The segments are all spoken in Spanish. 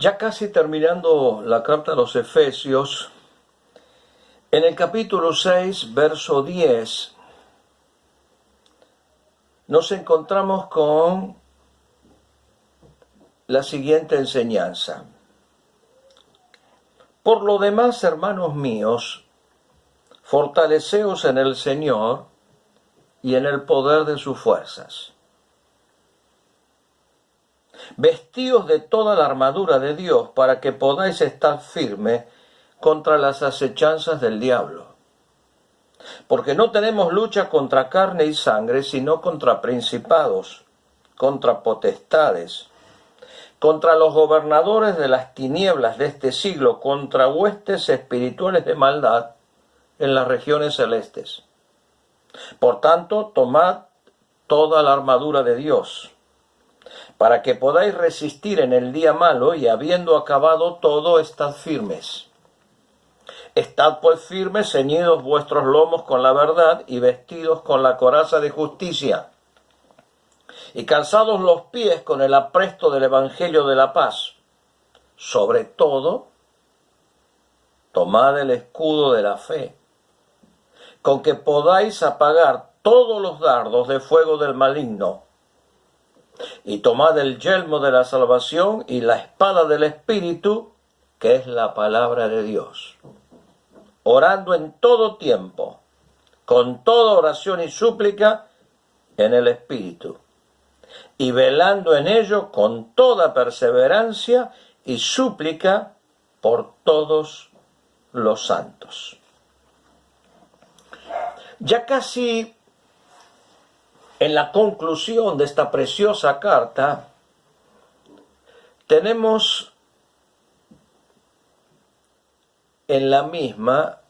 Ya casi terminando la carta a los Efesios, en el capítulo 6, verso 10, nos encontramos con la siguiente enseñanza. Por lo demás, hermanos míos, fortaleceos en el Señor y en el poder de sus fuerzas. Vestíos de toda la armadura de Dios para que podáis estar firmes contra las acechanzas del diablo. Porque no tenemos lucha contra carne y sangre, sino contra principados, contra potestades, contra los gobernadores de las tinieblas de este siglo, contra huestes espirituales de maldad en las regiones celestes. Por tanto, tomad toda la armadura de Dios, para que podáis resistir en el día malo y habiendo acabado todo, estad firmes. Estad pues firmes, ceñidos vuestros lomos con la verdad y vestidos con la coraza de justicia, y calzados los pies con el apresto del evangelio de la paz. Sobre todo, tomad el escudo de la fe, con que podáis apagar todos los dardos de fuego del maligno, y tomad el yelmo de la salvación y la espada del Espíritu, que es la palabra de Dios, orando en todo tiempo, con toda oración y súplica en el Espíritu, y velando en ello con toda perseverancia y súplica por todos los santos. Ya casi en la conclusión de esta preciosa carta, tenemos en la misma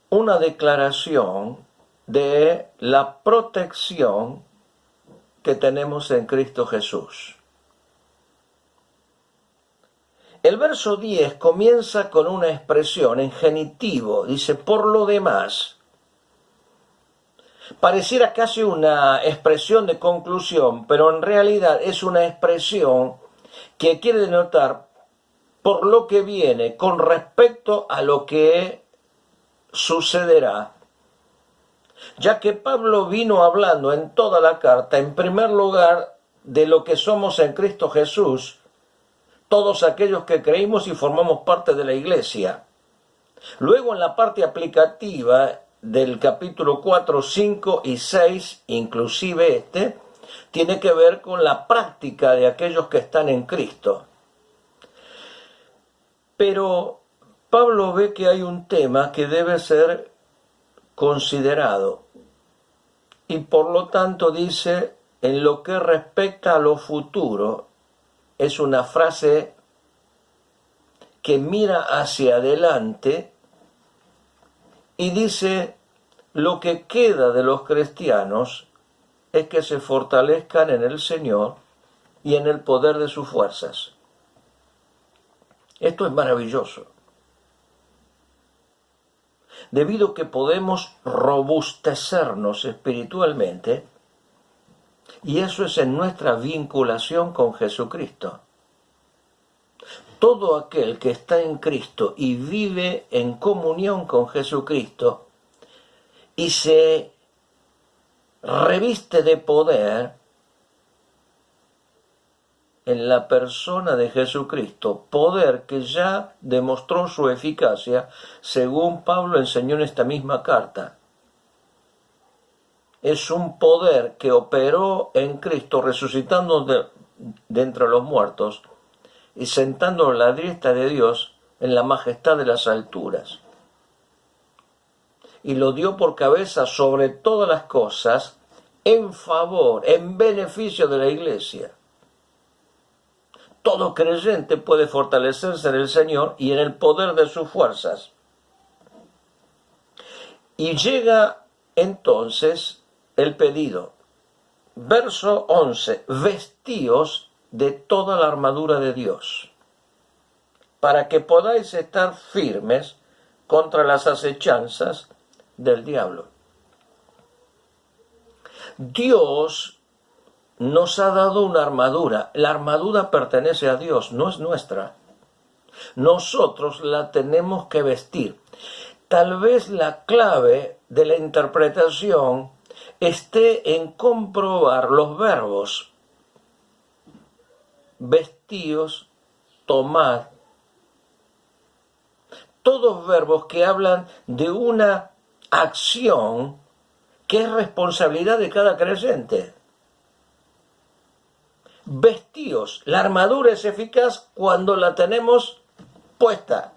una declaración de la protección que tenemos en Cristo Jesús. El verso 10 comienza con una expresión en genitivo, dice, por lo demás. Pareciera casi una expresión de conclusión, pero en realidad es una expresión que quiere denotar por lo que viene con respecto a lo que sucederá. Ya que Pablo vino hablando en toda la carta, en primer lugar, de lo que somos en Cristo Jesús, todos aquellos que creímos y formamos parte de la iglesia. Luego en la parte aplicativa del capítulo 4, 5 y 6, inclusive tiene que ver con la práctica de aquellos que están en Cristo. Pero Pablo ve que hay un tema que debe ser considerado y por lo tanto dice, en lo que respecta a lo futuro, es una frase que mira hacia adelante y dice, lo que queda de los cristianos es que se fortalezcan en el Señor y en el poder de sus fuerzas. Esto es maravilloso, debido a que podemos robustecernos espiritualmente, y eso es en nuestra vinculación con Jesucristo. Todo aquel que está en Cristo y vive en comunión con Jesucristo y se reviste de poder en la persona de Jesucristo, poder que ya demostró su eficacia, según Pablo enseñó en esta misma carta. Es un poder que operó en Cristo, resucitando de entre los muertos y sentándolo a la diestra de Dios en la majestad de las alturas. Y lo dio por cabeza sobre todas las cosas, en favor, en beneficio de la iglesia. Todo creyente puede fortalecerse en el Señor y en el poder de sus fuerzas. Y llega entonces el pedido. Verso 11. Vestíos de toda la armadura de Dios, para que podáis estar firmes contra las acechanzas del diablo. Dios nos ha dado una armadura. La armadura pertenece a Dios, no es nuestra. nosotros la tenemos que vestir. Tal vez la clave de la interpretación esté en comprobar los verbos vestíos, tomad, todos verbos que hablan de una acción que es responsabilidad de cada creyente. Vestíos, la armadura es eficaz cuando la tenemos puesta.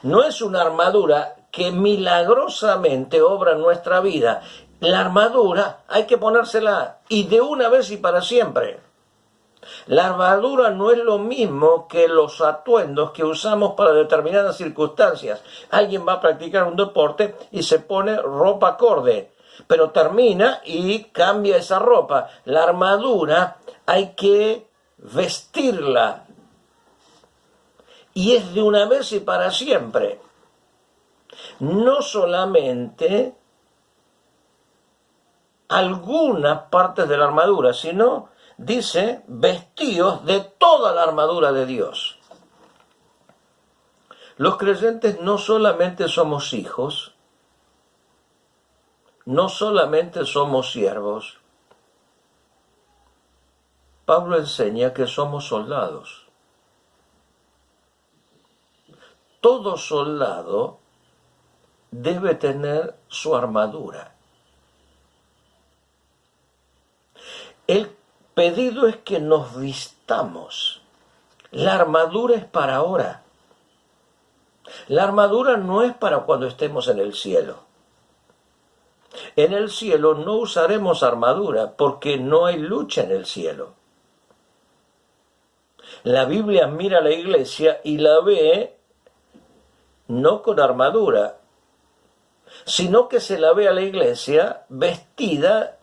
No es una armadura que milagrosamente obra en nuestra vida. La armadura hay que ponérsela, y de una vez y para siempre. La armadura no es lo mismo que los atuendos que usamos para determinadas circunstancias. Alguien va a practicar un deporte y se pone ropa acorde, pero termina y cambia esa ropa. La armadura hay que vestirla, y es de una vez y para siempre. No solamente algunas partes de la armadura, sino, dice, vestíos de toda la armadura de Dios. Los creyentes no solamente somos hijos, no solamente somos siervos. Pablo enseña que somos soldados. Todo soldado debe tener su armadura. El pedido es que nos vistamos. La armadura es para ahora. La armadura no es para cuando estemos en el cielo. En el cielo no usaremos armadura porque no hay lucha en el cielo. La Biblia mira a la iglesia y la ve no con armadura, sino que se la ve a la iglesia vestida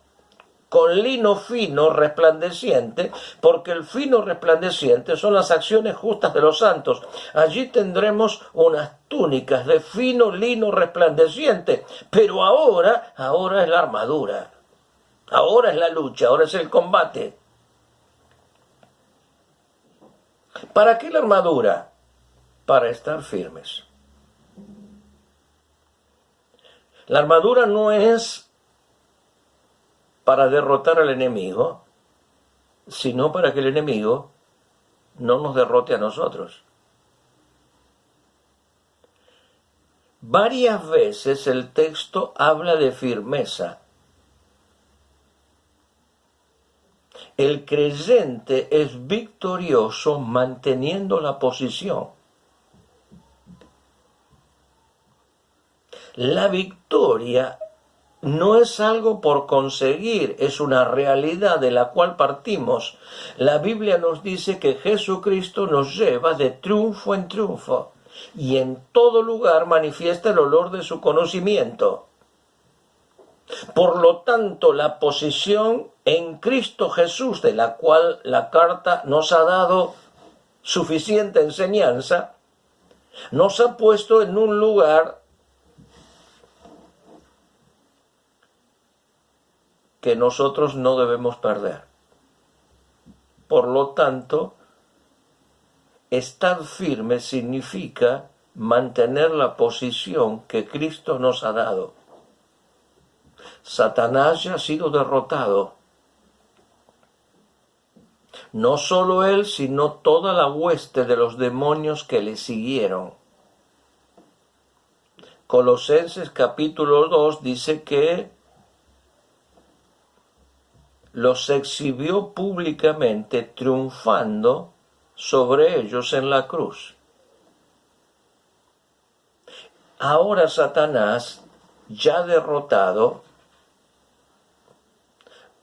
con lino fino resplandeciente, porque el fino resplandeciente son las acciones justas de los santos. Allí tendremos unas túnicas de fino lino resplandeciente, pero ahora es la armadura, ahora es la lucha, ahora es el combate. ¿Para qué la armadura? Para estar firmes. La armadura no es para derrotar al enemigo, sino para que el enemigo no nos derrote a nosotros. Varias veces el texto habla de firmeza. El creyente es victorioso manteniendo la posición. La victoria no es algo por conseguir, es una realidad de la cual partimos. La Biblia nos dice que Jesucristo nos lleva de triunfo en triunfo y en todo lugar manifiesta el olor de su conocimiento. Por lo tanto, la posición en Cristo Jesús, de la cual la carta nos ha dado suficiente enseñanza, nos ha puesto en un lugar que nosotros no debemos perder. Por lo tanto, estar firme significa mantener la posición que Cristo nos ha dado. Satanás ya ha sido derrotado. No solo él, sino toda la hueste de los demonios que le siguieron. Colosenses capítulo 2 dice que los exhibió públicamente, triunfando sobre ellos en la cruz. Ahora Satanás, ya derrotado,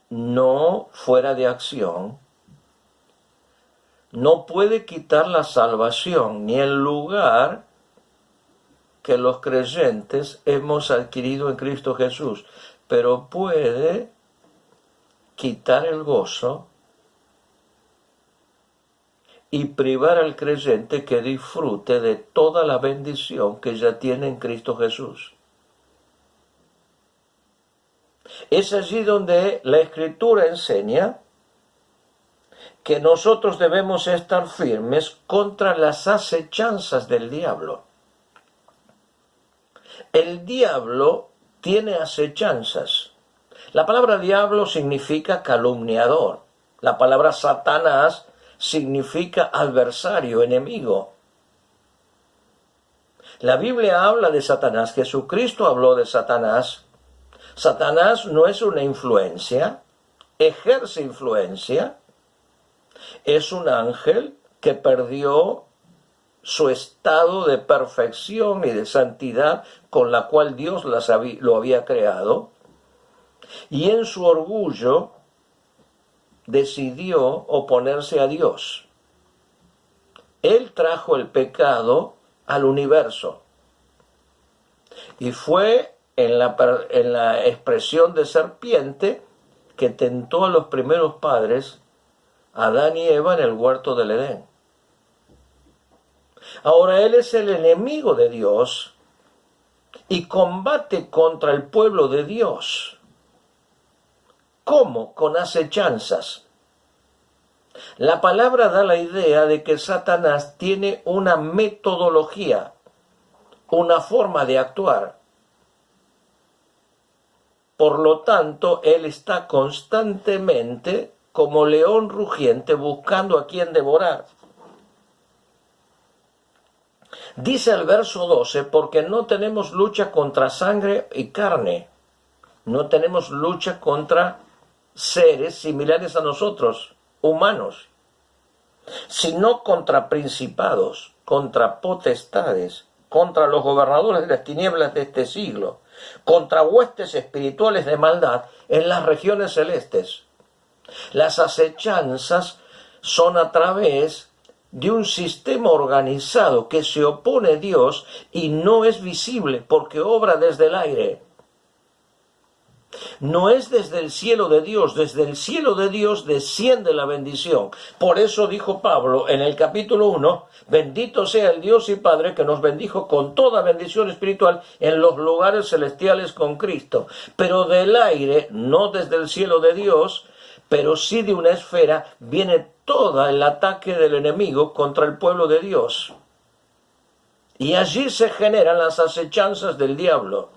no fuera de acción, no puede quitar la salvación ni el lugar que los creyentes hemos adquirido en Cristo Jesús, pero puede quitar el gozo y privar al creyente que disfrute de toda la bendición que ya tiene en Cristo Jesús. Es allí donde la Escritura enseña que nosotros debemos estar firmes contra las acechanzas del diablo. El diablo tiene acechanzas. La palabra diablo significa calumniador. La palabra Satanás significa adversario, enemigo. La Biblia habla de Satanás, Jesucristo habló de Satanás. Satanás no es una influencia, ejerce influencia. Es un ángel que perdió su estado de perfección y de santidad con la cual Dios lo había creado, y en su orgullo decidió oponerse a Dios. Él trajo el pecado al universo y fue en la expresión de serpiente que tentó a los primeros padres, Adán y Eva, en el huerto del Edén. Ahora él es el enemigo de Dios y combate contra el pueblo de Dios. ¿Cómo? Con acechanzas. La palabra da la idea de que Satanás tiene una metodología, una forma de actuar. Por lo tanto, él está constantemente como león rugiente buscando a quien devorar. Dice el verso 12, porque no tenemos lucha contra sangre y carne, no tenemos lucha contra seres similares a nosotros, humanos, sino contra principados, contra potestades, contra los gobernadores de las tinieblas de este siglo, contra huestes espirituales de maldad en las regiones celestes. Las acechanzas son a través de un sistema organizado que se opone a Dios y no es visible porque obra desde el aire. No es desde el cielo de Dios, desde el cielo de Dios desciende la bendición. Por eso dijo Pablo en el capítulo 1, bendito sea el Dios y Padre que nos bendijo con toda bendición espiritual en los lugares celestiales con Cristo. Pero del aire, no desde el cielo de Dios, pero sí de una esfera, viene todo el ataque del enemigo contra el pueblo de Dios. Y allí se generan las acechanzas del diablo.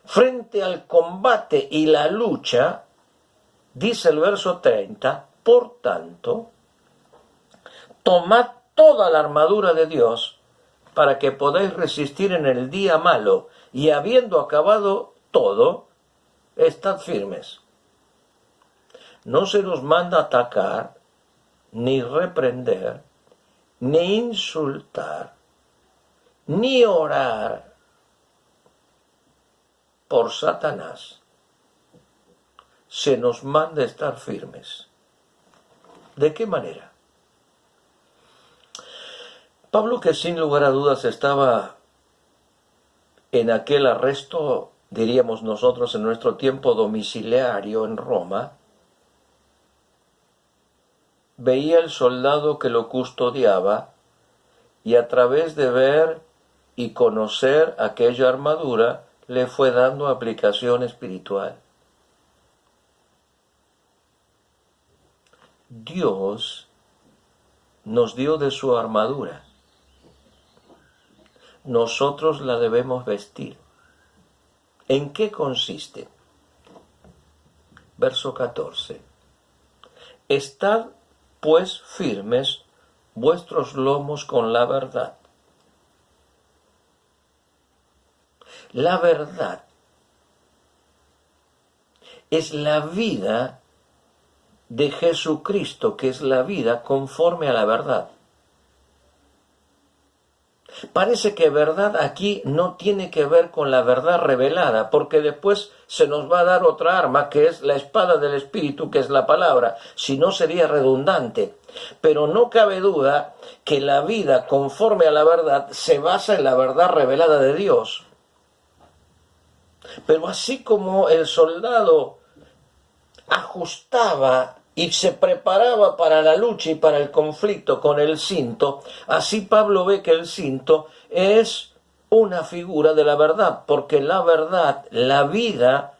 Frente al combate y la lucha, dice el verso 30, por tanto, tomad toda la armadura de Dios para que podáis resistir en el día malo, y habiendo acabado todo, estad firmes. No se nos manda atacar, ni reprender, ni insultar, ni orar por Satanás. Se nos manda estar firmes. ¿De qué manera? Pablo, que sin lugar a dudas estaba en aquel arresto, diríamos nosotros en nuestro tiempo, domiciliario en Roma, veía el soldado que lo custodiaba y a través de ver y conocer aquella armadura le fue dando aplicación espiritual. Dios nos dio de su armadura. Nosotros la debemos vestir. ¿En qué consiste? Verso 14. Estad pues firmes vuestros lomos con la verdad. La verdad es la vida de Jesucristo, que es la vida conforme a la verdad. Parece que verdad aquí no tiene que ver con la verdad revelada, porque después se nos va a dar otra arma, que es la espada del Espíritu, que es la palabra, si no sería redundante. Pero no cabe duda que la vida conforme a la verdad se basa en la verdad revelada de Dios. Pero así como el soldado ajustaba y se preparaba para la lucha y para el conflicto con el cinto, así Pablo ve que el cinto es una figura de la verdad, porque la verdad, la vida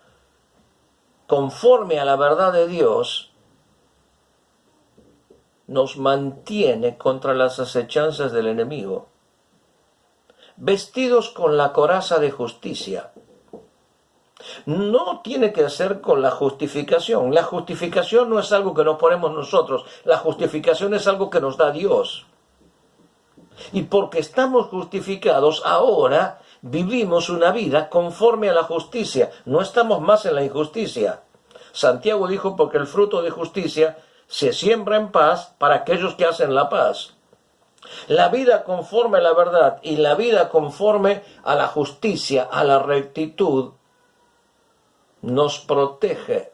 conforme a la verdad de Dios, nos mantiene contra las acechanzas del enemigo, vestidos con la coraza de justicia. No tiene que ser con la justificación. La justificación no es algo que nos ponemos nosotros. La justificación es algo que nos da Dios. Y porque estamos justificados, ahora vivimos una vida conforme a la justicia. No estamos más en la injusticia. Santiago dijo, porque el fruto de justicia se siembra en paz para aquellos que hacen la paz. La vida conforme a la verdad y la vida conforme a la justicia, a la rectitud, nos protege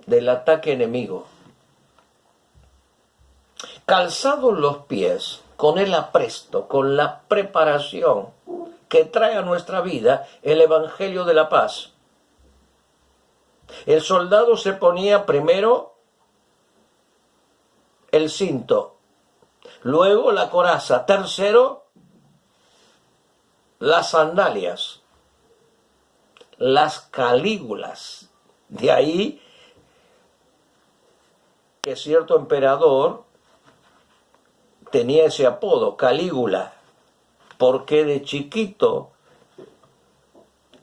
del ataque enemigo. Calzados los pies con el apresto, con la preparación que trae a nuestra vida el Evangelio de la paz. El soldado se ponía primero el cinto, luego la coraza, tercero las sandalias, las calígulas. De ahí que cierto emperador tenía ese apodo, Calígula, porque de chiquito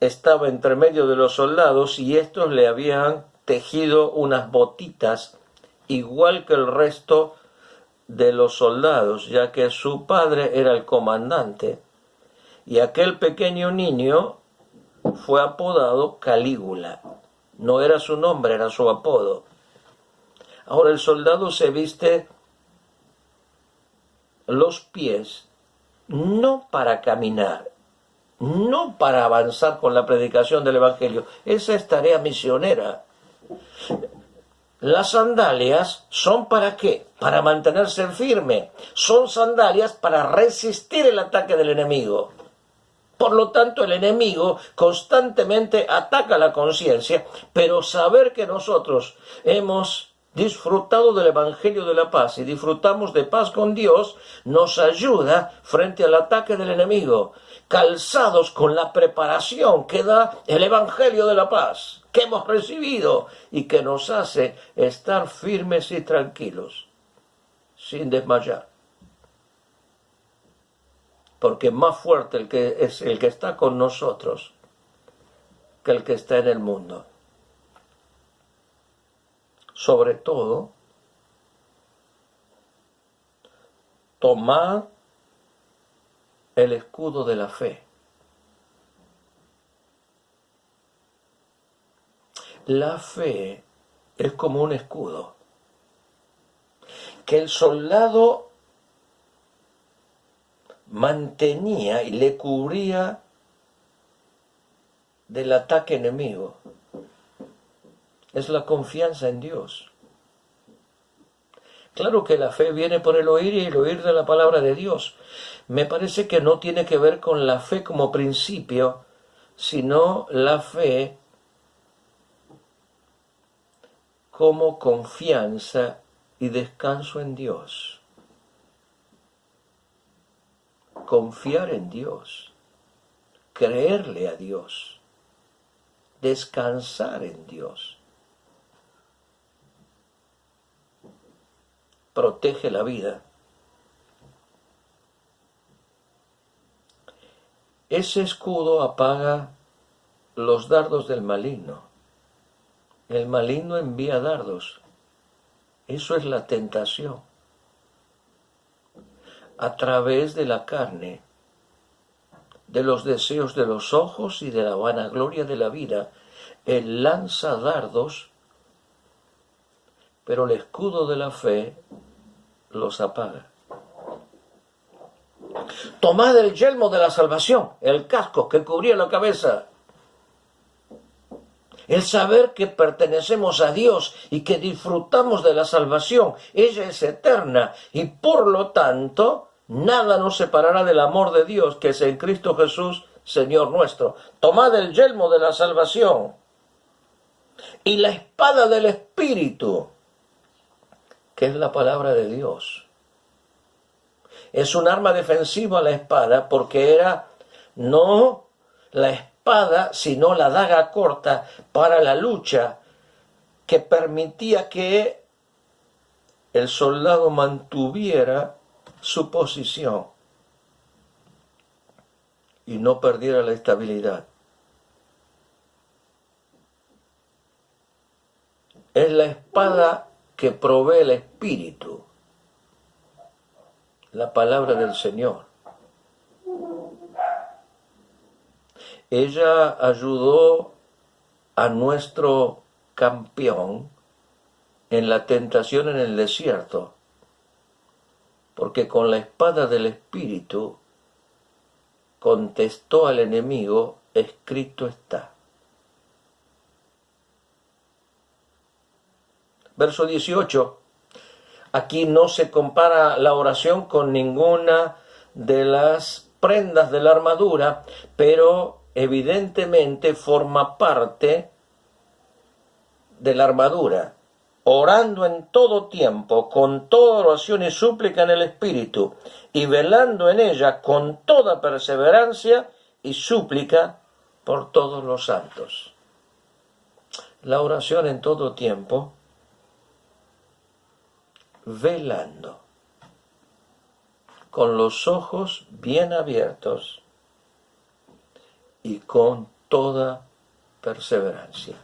estaba entre medio de los soldados y estos le habían tejido unas botitas igual que el resto de los soldados, ya que su padre era el comandante y aquel pequeño niño fue apodado Calígula. No era su nombre, era su apodo. Ahora el soldado se viste los pies no para caminar, no para avanzar con la predicación del Evangelio. Esa es tarea misionera. Las sandalias son ¿para qué? Para mantenerse firme. Son sandalias para resistir el ataque del enemigo. Por lo tanto, el enemigo constantemente ataca la conciencia, pero saber que nosotros hemos disfrutado del Evangelio de la paz y disfrutamos de paz con Dios, nos ayuda frente al ataque del enemigo, calzados con la preparación que da el Evangelio de la paz, que hemos recibido y que nos hace estar firmes y tranquilos, sin desmayar. Porque más fuerte es el que está con nosotros que el que está en el mundo. Sobre todo, tomad el escudo de la fe. La fe es como un escudo que el soldado mantenía y le cubría del ataque enemigo. Es la confianza en Dios. Claro que la fe viene por el oír y el oír de la palabra de Dios. Me parece que no tiene que ver con la fe como principio, sino la fe como confianza y descanso en Dios. Confiar en Dios, creerle a Dios, descansar en Dios. Protege la vida. Ese escudo apaga los dardos del maligno. El maligno envía dardos. Eso es la tentación. A través de la carne, de los deseos de los ojos y de la vanagloria de la vida, él lanza dardos, pero el escudo de la fe los apaga. Tomad el yelmo de la salvación, el casco que cubría la cabeza. El saber que pertenecemos a Dios y que disfrutamos de la salvación. Ella es eterna y por lo tanto nada nos separará del amor de Dios que es en Cristo Jesús, Señor nuestro. Tomad el yelmo de la salvación y la espada del Espíritu, que es la palabra de Dios. Es un arma defensiva la espada porque era no la espada espada, sino la daga corta para la lucha, que permitía que el soldado mantuviera su posición y no perdiera la estabilidad. Es la espada que provee el Espíritu, la palabra del Señor. Ella ayudó a nuestro campeón en la tentación en el desierto, porque con la espada del Espíritu contestó al enemigo: escrito está. Verso 18. Aquí no se compara la oración con ninguna de las prendas de la armadura, pero evidentemente forma parte de la armadura. Orando en todo tiempo, con toda oración y súplica en el Espíritu, y velando en ella con toda perseverancia y súplica por todos los santos. La oración en todo tiempo, velando, con los ojos bien abiertos y con toda perseverancia.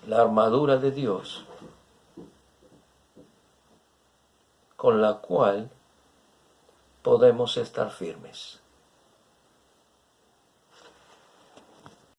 La armadura de Dios, con la cual podemos estar firmes.